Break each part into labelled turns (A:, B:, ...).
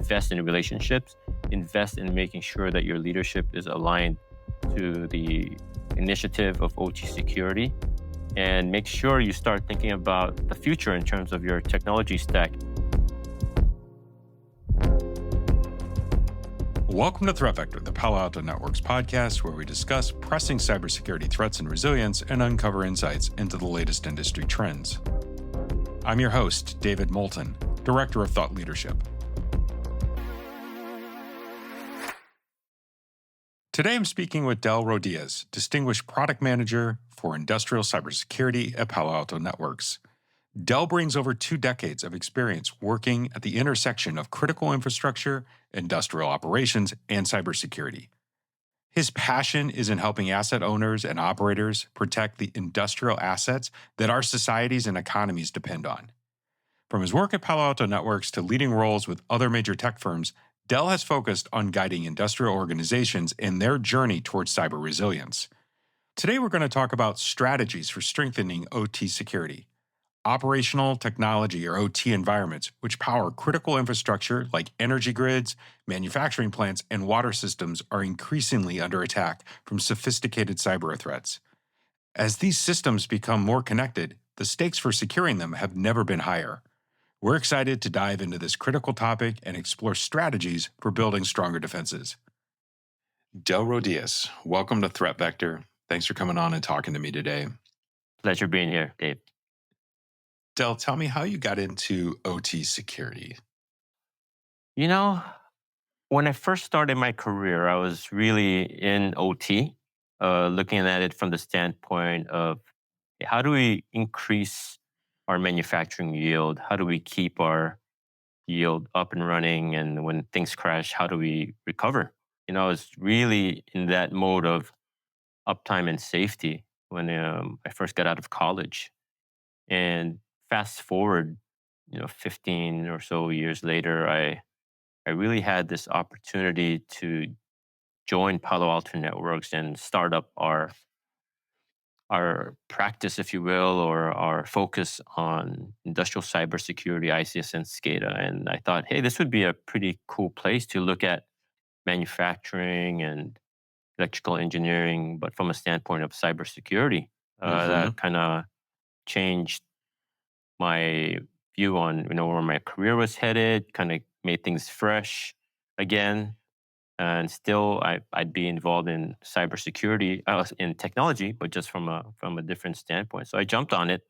A: invest in relationships, invest in making sure that your leadership is aligned to the initiative of OT security, and make sure you start thinking about the future in terms of your technology stack.
B: Welcome to Threat Vector, the Palo Alto Networks podcast, where we discuss pressing cybersecurity threats and resilience and uncover insights into the latest industry trends. I'm your host, David Moulton, Director of Thought Leadership. Today I'm speaking with Rodillas, Distinguished Product Manager for Industrial Cybersecurity at Palo Alto Networks. Del brings over 2 decades of experience working at the intersection of critical infrastructure, industrial operations, and cybersecurity. His passion is in helping asset owners and operators protect the industrial assets that our societies and economies depend on. From his work at Palo Alto Networks to leading roles with other major tech firms, Del has focused on guiding industrial organizations in their journey towards cyber resilience. Today we're going to talk about strategies for strengthening OT security. Operational technology, or OT environments, which power critical infrastructure like energy grids, manufacturing plants, and water systems, are increasingly under attack from sophisticated cyber threats. As these systems become more connected, the stakes for securing them have never been higher. We're excited to dive into this critical topic and explore strategies for building stronger defenses. Del Rodillas, welcome to Threat Vector. Thanks for coming on and talking to me today.
A: Pleasure being here, Dave.
B: Del, tell me how you got into OT security.
A: You know, when I first started my career, I was really in OT, looking at it from the standpoint of how do we increase our manufacturing yield? How do we keep our yield up and running? And when things crash, how do we recover? I was really in that mode of uptime and safety when I first got out of college. And fast forward, 15 or so years later, I really had this opportunity to join Palo Alto Networks and start up our practice, if you will, or our focus on industrial cybersecurity, ICS, and SCADA. And I thought, hey, this would be a pretty cool place to look at manufacturing and electrical engineering, but from a standpoint of cybersecurity. That kind of changed my view on where my career was headed, kind of made things fresh again. And still, I'd be involved in cybersecurity, in technology, but just from a different standpoint. So I jumped on it,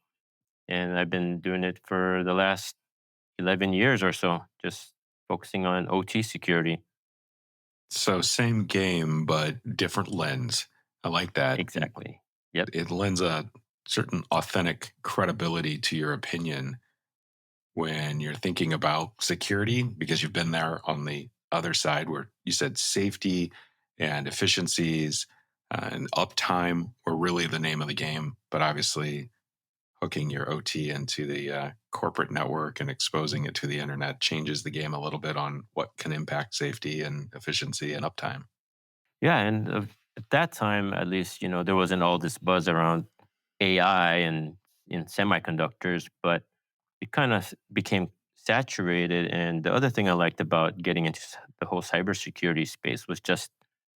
A: and I've been doing it for the last 11 years or so, just focusing on OT security.
B: So same game, but different lens. I like that.
A: Exactly. Yep.
B: It lends a certain authentic credibility to your opinion when you're thinking about security, because you've been there on the other side where you said safety and efficiencies and uptime were really the name of the game. But obviously, hooking your OT into the corporate network and exposing it to the internet changes the game a little bit on what can impact safety and efficiency and uptime.
A: Yeah, and at that time, at least, there wasn't all this buzz around AI and in semiconductors, but it kind of became saturated. And the other thing I liked about getting into the whole cybersecurity space was just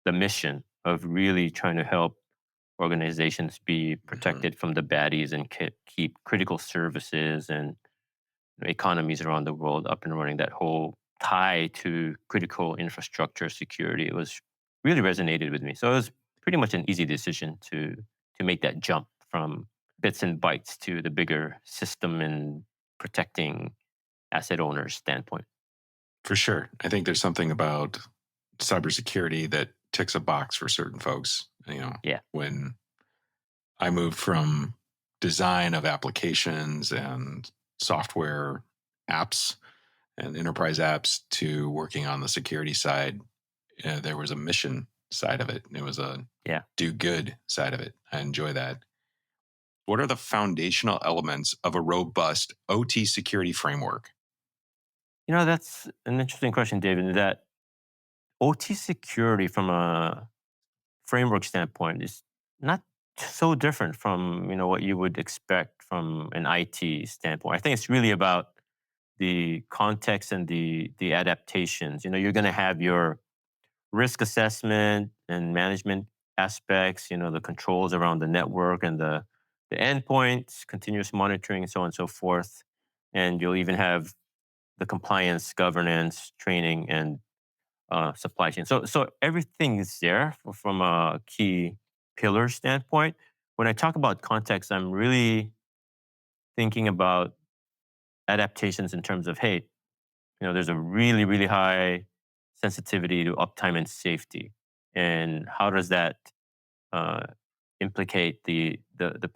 A: the mission of really trying to help organizations be protected from the baddies and keep critical services and economies around the world up and running. That whole tie to critical infrastructure security, it was really resonated with me. So it was pretty much an easy decision to make that jump from bits and bytes to the bigger system and protecting asset owners standpoint.
B: For sure. I think there's something about cybersecurity that ticks a box for certain folks.
A: Yeah.
B: When I moved from design of applications and software apps and enterprise apps to working on the security side, there was a mission side of it. It was a do good side of it. I enjoy that. What are the foundational elements of a robust OT security framework?
A: That's an interesting question, David. That OT security from a framework standpoint is not so different from what you would expect from an IT standpoint. I think it's really about the context and the adaptations. You're going to have your risk assessment and management aspects, the controls around the network and the endpoints, continuous monitoring, and so on and so forth. And you'll even have the compliance, governance, training, and supply chain. So everything is there from a key pillar standpoint. When I talk about context, I'm really thinking about adaptations in terms of, hey, there's a really, really high sensitivity to uptime and safety. And how does that uh, implicate the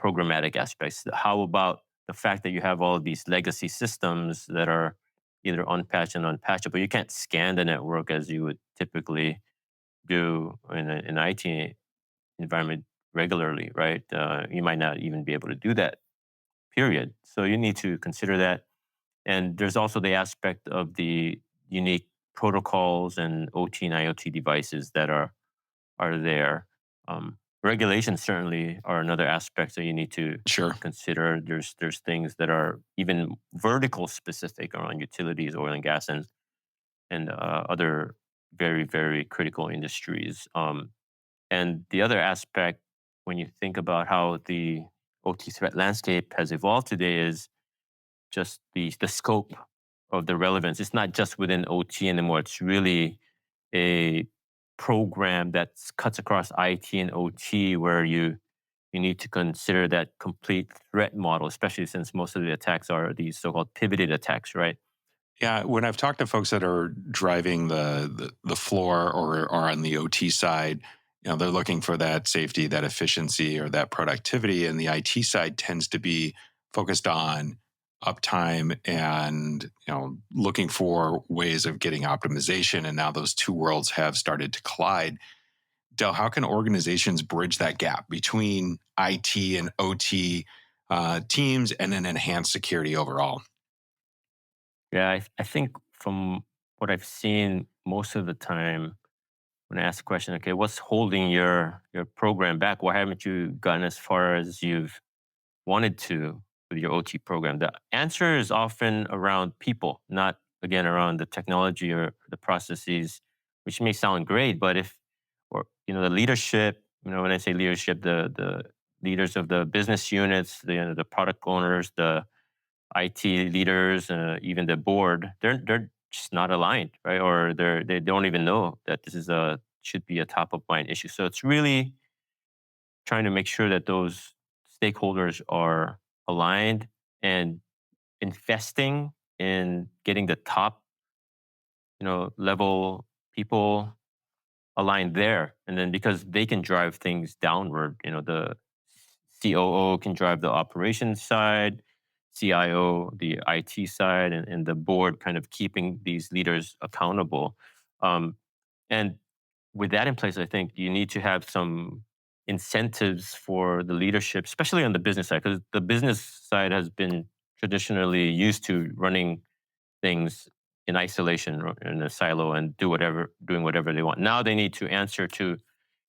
A: programmatic aspects? How about the fact that you have all of these legacy systems that are either unpatched and unpatchable? You can't scan the network as you would typically do in an IT environment regularly, right? You might not even be able to do that, period. So you need to consider that. And there's also the aspect of the unique protocols and OT and IoT devices that are there. Regulations certainly are another aspect that you need to
B: Sure.
A: consider. There's things that are even vertical specific around utilities, oil and gas, and other very very critical industries. And the other aspect, when you think about how the OT threat landscape has evolved today, is just the scope of the relevance. It's not just within OT anymore. It's really a program that cuts across IT and OT, where you need to consider that complete threat model, especially since most of the attacks are these so-called pivoted attacks, right?
B: Yeah, when I've talked to folks that are driving the floor or are on the OT side, they're looking for that safety, that efficiency, or that productivity, and the IT side tends to be focused on uptime and looking for ways of getting optimization. And now those two worlds have started to collide. Del, how can organizations bridge that gap between IT and OT teams and then enhance security overall?
A: Yeah, I think from what I've seen most of the time, when I ask the question, okay, what's holding your program back? Why haven't you gotten as far as you've wanted to with your OT program? The answer is often around people, not again around the technology or the processes, which may sound great, but if or the leadership, when I say leadership, the leaders of the business units, the product owners, the IT leaders, even the board, they're just not aligned, right? Or they don't even know that this is a should be a top of mind issue. So it's really trying to make sure that those stakeholders are aligned and investing in getting the top, level people aligned there. And then because they can drive things downward, the COO can drive the operations side, CIO, the IT side, and the board kind of keeping these leaders accountable. And with that in place, I think you need to have some incentives for the leadership, especially on the business side, because the business side has been traditionally used to running things in isolation or in a silo and doing whatever they want. Now they need to answer to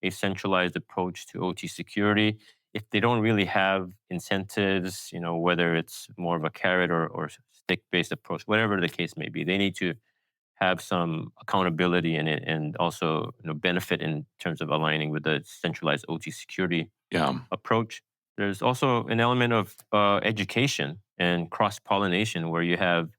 A: a centralized approach to OT security. If they don't really have incentives, whether it's more of a carrot or stick based approach, whatever the case may be, they need to have some accountability in it and also benefit in terms of aligning with the centralized OT security
B: Yeah.
A: approach. There's also an element of education and cross pollination where you have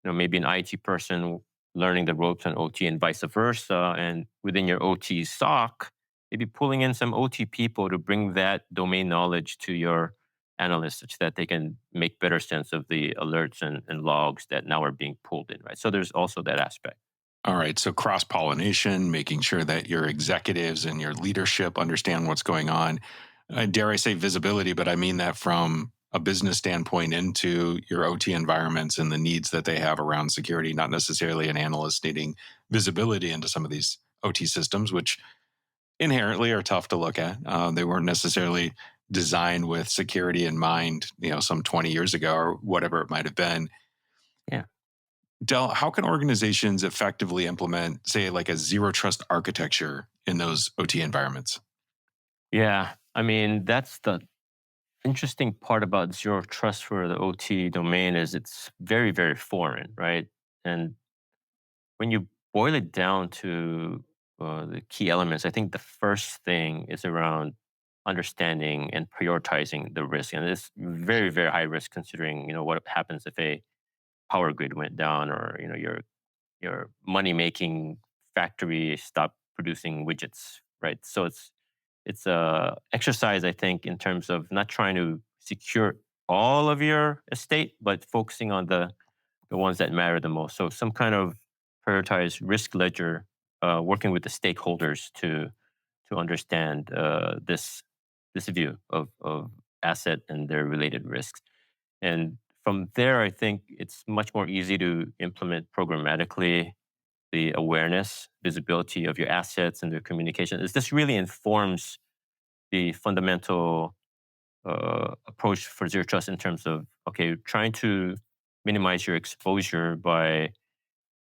A: maybe an IT person learning the ropes on OT and vice versa. And within your OT SOC, maybe pulling in some OT people to bring that domain knowledge to your analysts such that they can make better sense of the alerts and logs that now are being pulled in, right? So there's also that aspect.
B: All right. So cross pollination, making sure that your executives and your leadership understand what's going on. Dare I say visibility, but I mean that from a business standpoint into your OT environments and the needs that they have around security, not necessarily an analyst needing visibility into some of these OT systems, which inherently are tough to look at. They weren't necessarily designed with security in mind, some 20 years ago or whatever it might have been.
A: Yeah.
B: Del, how can organizations effectively implement, say, like a zero trust architecture in those OT environments?
A: Yeah. I mean, that's the interesting part about zero trust for the OT domain is it's very, very foreign, right? And when you boil it down to the key elements, I think the first thing is around understanding and prioritizing the risk, and it's very, very high risk considering what happens if a power grid went down, or your money making factory stopped producing widgets, right? So it's a exercise, I think, in terms of not trying to secure all of your estate, but focusing on the ones that matter the most. So some kind of prioritized risk ledger, working with the stakeholders to understand this view of asset and their related risks. And from there, I think it's much more easy to implement programmatically the awareness, visibility of your assets and their communication. This really informs the fundamental approach for zero trust in terms of, okay, trying to minimize your exposure by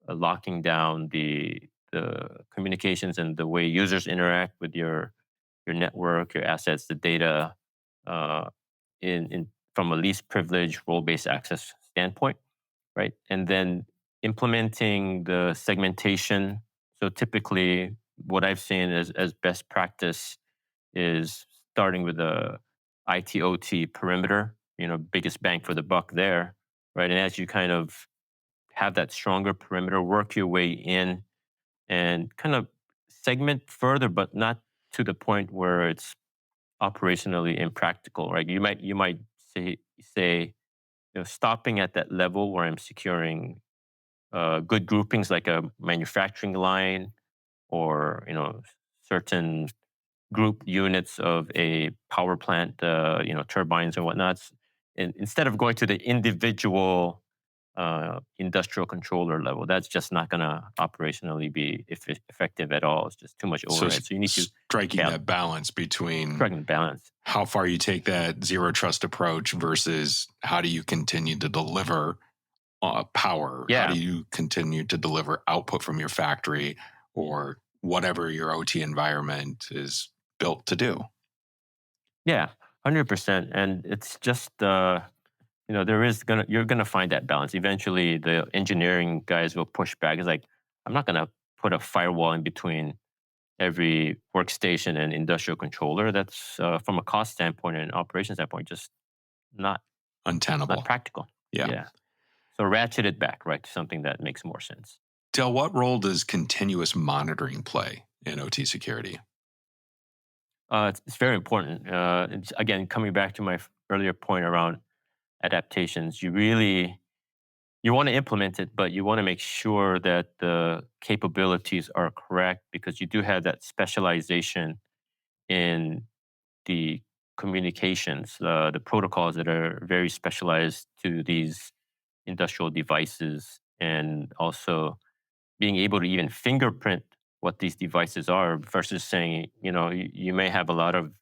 A: locking down the communications and the way users interact with your network, your assets, the data, uh, in from a least privilege role based access standpoint, right? And then implementing the segmentation. So typically, what I've seen as best practice is starting with the ITOT perimeter. Biggest bang for the buck there, right? And as you kind of have that stronger perimeter, work your way in and kind of segment further, but not to the point where it's operationally impractical, right? You might say stopping at that level where I'm securing good groupings like a manufacturing line, or certain group units of a power plant, turbines and whatnots. And instead of going to the individual industrial controller level, that's just not going to operationally be effective at all. It's just too much
B: So
A: overhead. So you need to
B: striking
A: bal-
B: that balance between
A: strike the balance.
B: how far you take that zero trust approach versus how do you continue to deliver power? How do
A: Yeah,
B: you continue to deliver output from your factory or whatever your OT environment is built to do?
A: yeah, 100%. And it's just there is gonna you're gonna find that balance. Eventually, the engineering guys will push back. It's like, I'm not gonna put a firewall in between every workstation and industrial controller. That's from a cost standpoint and operation standpoint, just not not
B: Untenable.
A: practical.
B: Yeah.
A: Yeah. So ratchet it back, right, to something that makes more sense.
B: Del, what role does continuous monitoring play in OT security?
A: It's very important. Again, coming back to my earlier point around adaptations, you want to implement it, but you want to make sure that the capabilities are correct, because you do have that specialization in the communications, the protocols that are very specialized to these industrial devices, and also being able to even fingerprint what these devices are versus saying, you may have a lot of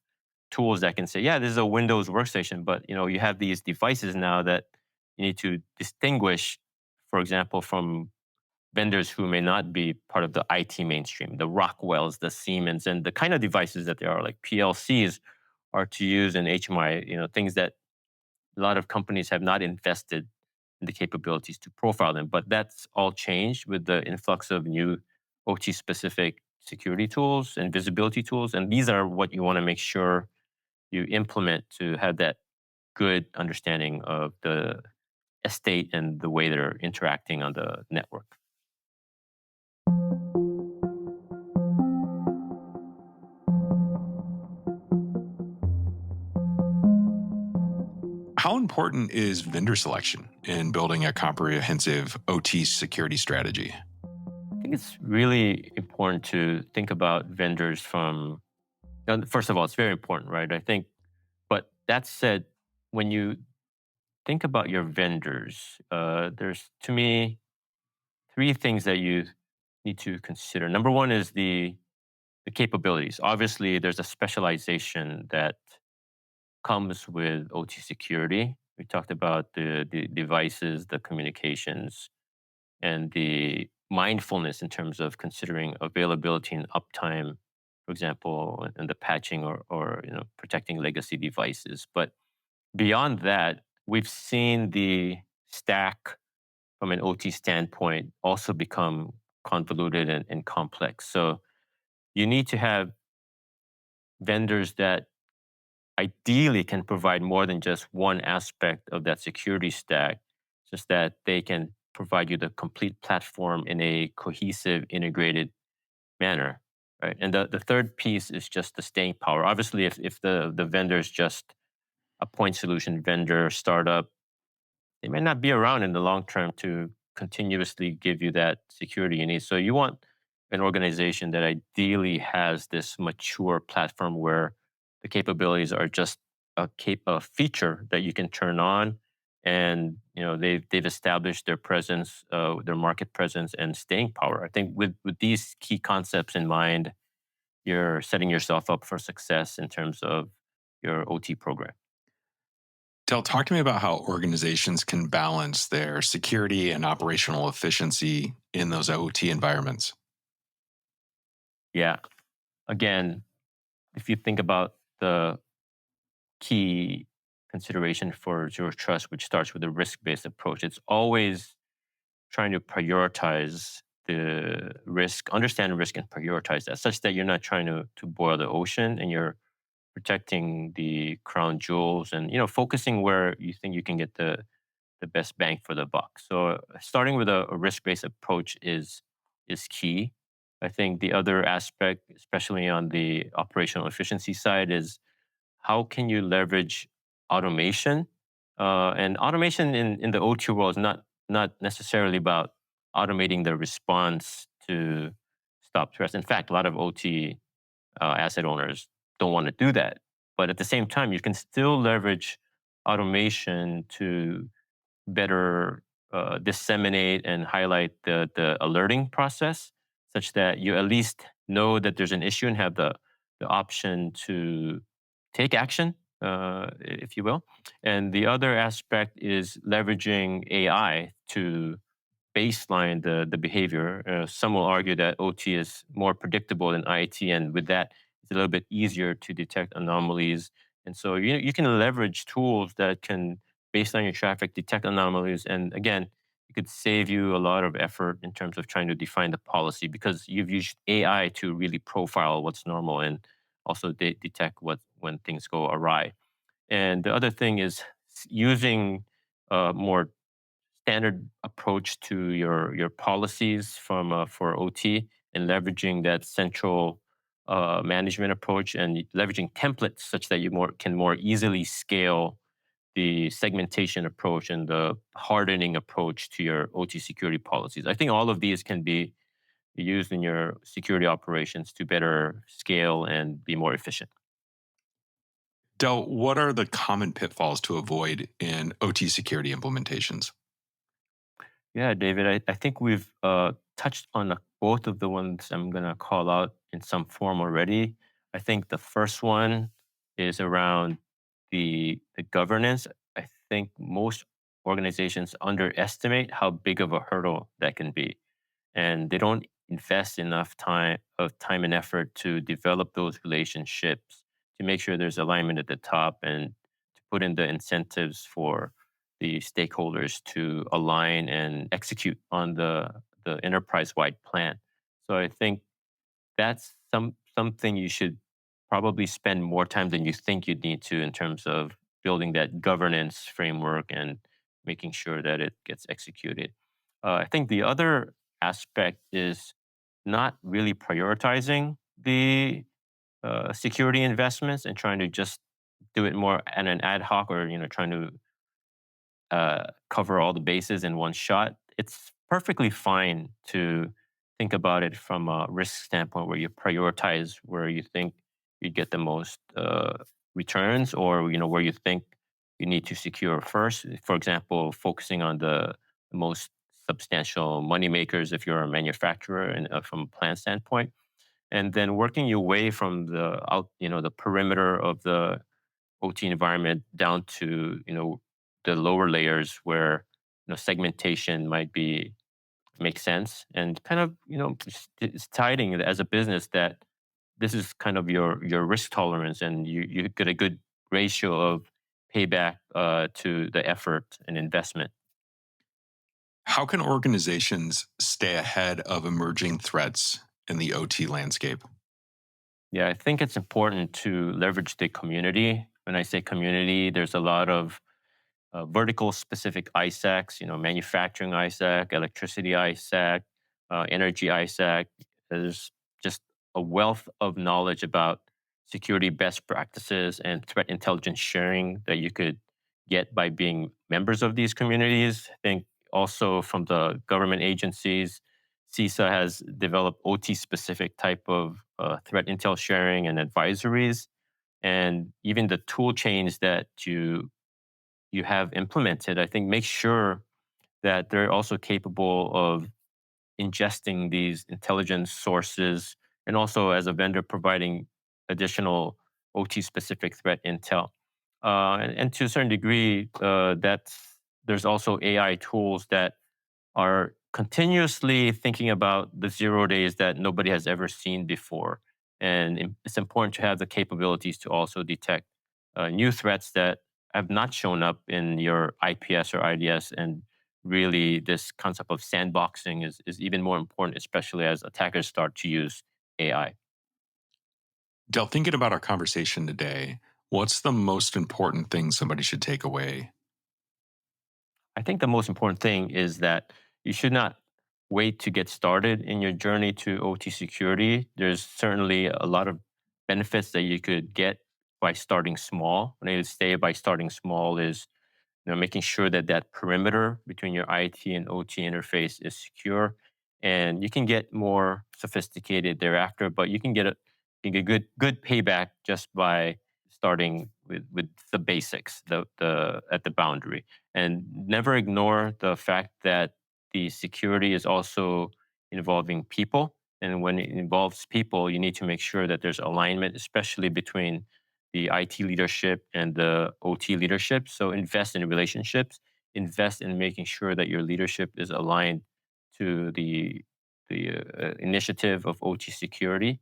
A: tools that can say, yeah, this is a Windows workstation, but you have these devices now that you need to distinguish, for example, from vendors who may not be part of the IT mainstream, the Rockwells, the Siemens, and the kind of devices that they are, like PLCs, are to use in HMI, things that a lot of companies have not invested in the capabilities to profile them. But that's all changed with the influx of new OT specific security tools and visibility tools. And these are what you want to make sure you implement to have that good understanding of the estate and the way they're interacting on the network.
B: How important is vendor selection in building a comprehensive OT security strategy?
A: I think it's really important to think about vendors from, first of all, it's very important, right? I think, but that said, when you think about your vendors, there's, to me, three things that you need to consider. Number one is the capabilities. Obviously, there's a specialization that comes with OT security. We talked about the devices, the communications, and the mindfulness in terms of considering availability and uptime, for example, and the patching, or protecting legacy devices. But Beyond that, we've seen the stack from an OT standpoint also become convoluted and complex. So you need to have vendors that ideally can provide more than just one aspect of that security stack, just that they can provide you the complete platform in a cohesive, integrated manner. Right. And the third piece is just the staying power. Obviously, if the vendor is just a point solution vendor, startup, they may not be around in the long term to continuously give you that security you need. So you want an organization that ideally has this mature platform where the capabilities are just a feature that you can turn on, and they've established their presence, their market presence, and staying power. I think with these key concepts in mind, you're setting yourself up for success in terms of your OT program.
B: Del, talk to me about how organizations can balance their security and operational efficiency in those OT environments.
A: Yeah. Again, if you think about the key consideration for zero trust, which starts with a risk based approach, it's always trying to prioritize the risk, understand risk, and prioritize that such that you're not trying to boil the ocean, and you're protecting the crown jewels, and focusing where you think you can get the best bang for the buck. So starting with a risk based approach is key. I think the other aspect, especially on the operational efficiency side, is how can you leverage automation? And automation in the OT world is not necessarily about automating the response to stop threats. In fact, a lot of OT asset owners don't want to do that. But at the same time, you can still leverage automation to better disseminate and highlight the alerting process, such that you at least know that there's an issue and have the option to take action, if you will. And the other aspect is leveraging AI to baseline the behavior. Some will argue that OT is more predictable than IT, and with that, it's a little bit easier to detect anomalies. And so you can leverage tools that can baseline your traffic, detect anomalies, and again, it could save you a lot of effort in terms of trying to define the policy because you've used AI to really profile what's normal and also detect what when things go awry. And the other thing is using more standard approach to your policies from for OT, and leveraging that central management approach, and leveraging templates such that you can more easily scale the segmentation approach and the hardening approach to your OT security policies. I think all of these can be used in your security operations to better scale and be more efficient.
B: Del, what are the common pitfalls to avoid in OT security implementations?
A: Yeah, David, I think we've touched on both of the ones I'm going to call out in some form already. I think the first one is around the governance. I think most organizations underestimate how big of a hurdle that can be, and they don't invest enough time and effort to develop those relationships, to make sure there's alignment at the top, and to put in the incentives for the stakeholders to align and execute on the enterprise wide plan. So I think that's something you should probably spend more time than you think you'd need to in terms of building that governance framework and making sure that it gets executed. I think the other aspect is not really prioritizing the security investments and trying to just do it more at an ad hoc, or trying to cover all the bases in one shot. It's perfectly fine to think about it from a risk standpoint, where you prioritize where you think you get the most returns, or where you think you need to secure first. For example, focusing on the most substantial money makers if you're a manufacturer, and from a plan standpoint, and then working your way from the perimeter of the OT environment down to the lower layers where segmentation might be make sense, and kind of it's tiding it as a business that this is kind of your risk tolerance, and you get a good ratio of payback to the effort and investment.
B: How can organizations stay ahead of emerging threats in the OT landscape?
A: Yeah, I think it's important to leverage the community. When I say community, there's a lot of vertical specific ISACs, manufacturing ISAC, electricity ISAC, energy ISAC. There's just a wealth of knowledge about security best practices and threat intelligence sharing that you could get by being members of these communities. I think also from the government agencies, CISA has developed OT specific type of threat intel sharing and advisories. And even the tool chains that you have implemented, I think make sure that they're also capable of ingesting these intelligence sources and also as a vendor providing additional OT specific threat intel. And to a certain degree, there's also AI tools that are continuously thinking about the 0 days that nobody has ever seen before. And it's important to have the capabilities to also detect new threats that have not shown up in your IPS or IDS. And really, this concept of sandboxing is even more important, especially as attackers start to use AI.
B: Del, thinking about our conversation today, what's the most important thing somebody should take away?
A: I think the most important thing is that you should not wait to get started in your journey to OT security. There's certainly a lot of benefits that you could get by starting small. When I say by starting small is making sure that that perimeter between your IT and OT interface is secure, and you can get more sophisticated thereafter. But you can get good payback just by starting with the basics, the at the boundary, and never ignore the fact that the security is also involving people. And when it involves people, you need to make sure that there's alignment, especially between the IT leadership and the OT leadership. So invest in relationships, invest in making sure that your leadership is aligned to the initiative of OT security,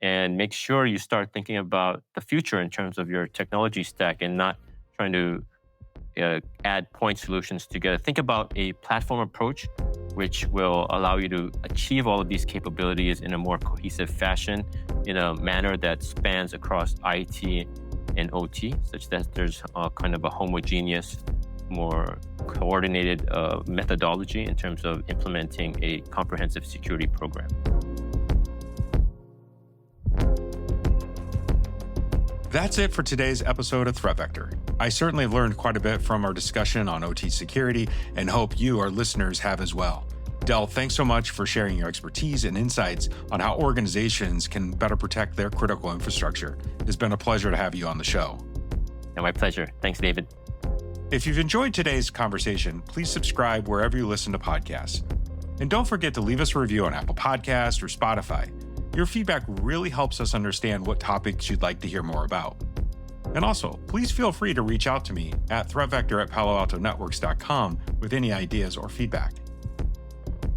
A: and make sure you start thinking about the future in terms of your technology stack and not trying to add point solutions together. Think about a platform approach, which will allow you to achieve all of these capabilities in a more cohesive fashion, in a manner that spans across IT and OT, such that there's kind of a homogeneous, more coordinated methodology in terms of implementing a comprehensive security program.
B: That's it for today's episode of Threat Vector. I certainly learned quite a bit from our discussion on OT security and hope you, our listeners, have as well. Del, thanks so much for sharing your expertise and insights on how organizations can better protect their critical infrastructure. It's been a pleasure to have you on the show.
A: And my pleasure. Thanks, David.
B: If you've enjoyed today's conversation, please subscribe wherever you listen to podcasts. And don't forget to leave us a review on Apple Podcasts or Spotify. Your feedback really helps us understand what topics you'd like to hear more about. And also, please feel free to reach out to me at threatvector@paloaltonetworks.com with any ideas or feedback.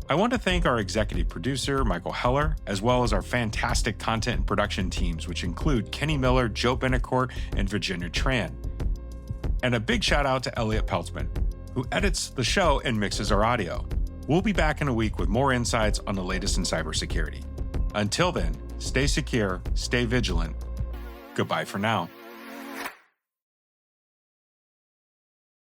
B: I want to thank our executive producer, Michael Heller, as well as our fantastic content and production teams, which include Kenny Miller, Joe Benecourt, and Virginia Tran. And a big shout out to Elliot Peltzman, who edits the show and mixes our audio. We'll be back in a week with more insights on the latest in cybersecurity. Until then, stay secure, stay vigilant. Goodbye for now.